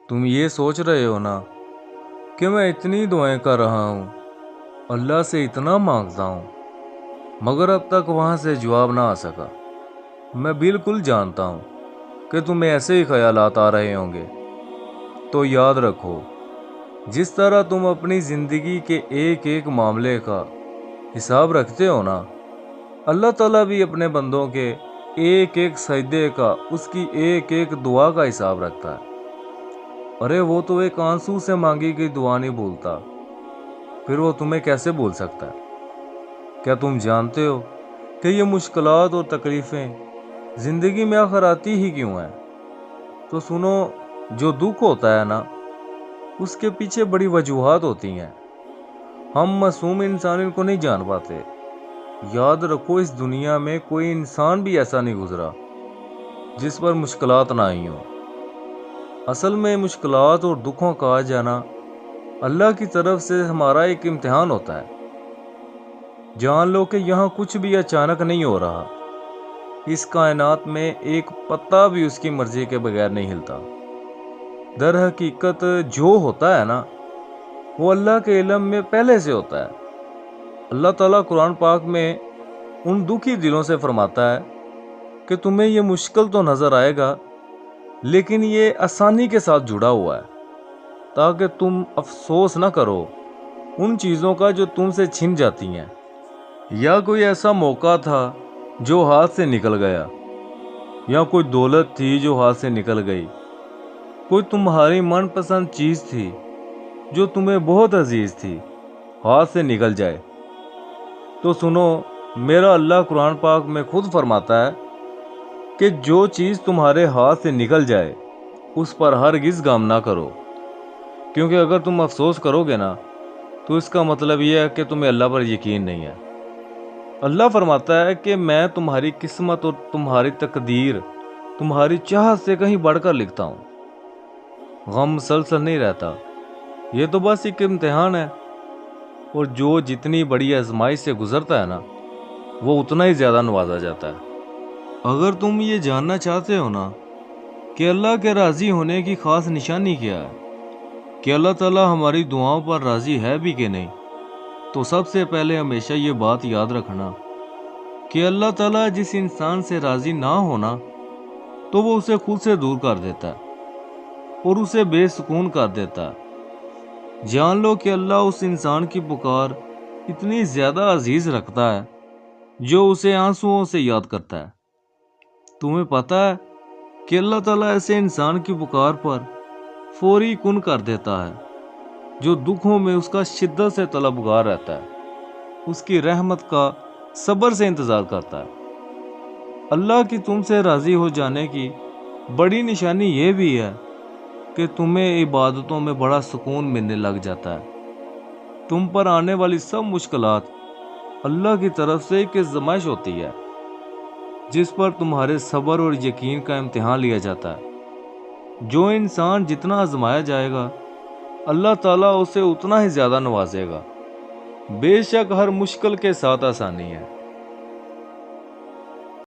تم یہ سوچ رہے ہو نا کہ میں اتنی دعائیں کر رہا ہوں، اللہ سے اتنا مانگتا ہوں، مگر اب تک وہاں سے جواب نہ آ سکا۔ میں بالکل جانتا ہوں کہ تمہیں ایسے ہی خیالات آ رہے ہوں گے۔ تو یاد رکھو، جس طرح تم اپنی زندگی کے ایک ایک معاملے کا حساب رکھتے ہو نا، اللہ تعالیٰ بھی اپنے بندوں کے ایک ایک سجدے کا، اس کی ایک ایک دعا کا حساب رکھتا ہے۔ ارے وہ تو ایک آنسو سے مانگی گئی دعا نہیں بھولتا، پھر وہ تمہیں کیسے بھول سکتا ہے؟ کیا تم جانتے ہو کہ یہ مشکلات اور تکلیفیں زندگی میں آخر آتی ہی کیوں ہیں؟ تو سنو، جو دکھ ہوتا ہے نا، اس کے پیچھے بڑی وجوہات ہوتی ہیں، ہم معصوم انسان ان کو نہیں جان پاتے۔ یاد رکھو، اس دنیا میں کوئی انسان بھی ایسا نہیں گزرا جس پر مشکلات نہ آئی ہوں۔ اصل میں مشکلات اور دکھوں کا آ جانا اللہ کی طرف سے ہمارا ایک امتحان ہوتا ہے۔ جان لو کہ یہاں کچھ بھی اچانک نہیں ہو رہا، اس کائنات میں ایک پتا بھی اس کی مرضی کے بغیر نہیں ہلتا۔ در حقیقت جو ہوتا ہے نا، وہ اللہ کے علم میں پہلے سے ہوتا ہے۔ اللہ تعالیٰ قرآن پاک میں ان دکھی دلوں سے فرماتا ہے کہ تمہیں یہ مشکل تو نظر آئے گا، لیکن یہ آسانی کے ساتھ جڑا ہوا ہے، تاکہ تم افسوس نہ کرو ان چیزوں کا جو تم سے چھن جاتی ہیں، یا کوئی ایسا موقع تھا جو ہاتھ سے نکل گیا، یا کوئی دولت تھی جو ہاتھ سے نکل گئی، کوئی تمہاری من پسند چیز تھی جو تمہیں بہت عزیز تھی، ہاتھ سے نکل جائے۔ تو سنو، میرا اللہ قرآن پاک میں خود فرماتا ہے کہ جو چیز تمہارے ہاتھ سے نکل جائے اس پر ہرگز غم نہ کرو، کیونکہ اگر تم افسوس کرو گے نا تو اس کا مطلب یہ ہے کہ تمہیں اللہ پر یقین نہیں ہے۔ اللہ فرماتا ہے کہ میں تمہاری قسمت اور تمہاری تقدیر تمہاری چاہت سے کہیں بڑھ کر لکھتا ہوں۔ غم مسلسل نہیں رہتا، یہ تو بس ایک امتحان ہے، اور جو جتنی بڑی آزمائش سے گزرتا ہے نا، وہ اتنا ہی زیادہ نوازا جاتا ہے۔ اگر تم یہ جاننا چاہتے ہو نا کہ اللہ کے راضی ہونے کی خاص نشانی کیا ہے، کہ اللہ تعالیٰ ہماری دعاؤں پر راضی ہے بھی کہ نہیں، تو سب سے پہلے ہمیشہ یہ بات یاد رکھنا کہ اللہ تعالیٰ جس انسان سے راضی نہ ہونا تو وہ اسے خود سے دور کر دیتا ہے اور اسے بے سکون کر دیتا ہے۔ جان لو کہ اللہ اس انسان کی پکار اتنی زیادہ عزیز رکھتا ہے جو اسے آنسوؤں سے یاد کرتا ہے۔ تمہیں پتہ ہے کہ اللہ تعالیٰ ایسے انسان کی پکار پر فوری کن کر دیتا ہے جو دکھوں میں اس کا شدت سے طلبگار رہتا ہے، اس کی رحمت کا صبر سے انتظار کرتا ہے۔ اللہ کی تم سے راضی ہو جانے کی بڑی نشانی یہ بھی ہے کہ تمہیں عبادتوں میں بڑا سکون ملنے لگ جاتا ہے۔ تم پر آنے والی سب مشکلات اللہ کی طرف سے ایک آزمائش ہوتی ہے، جس پر تمہارے صبر اور یقین کا امتحان لیا جاتا ہے۔ جو انسان جتنا آزمایا جائے گا، اللہ تعالیٰ اسے اتنا ہی زیادہ نوازے گا۔ بے شک ہر مشکل کے ساتھ آسانی ہے۔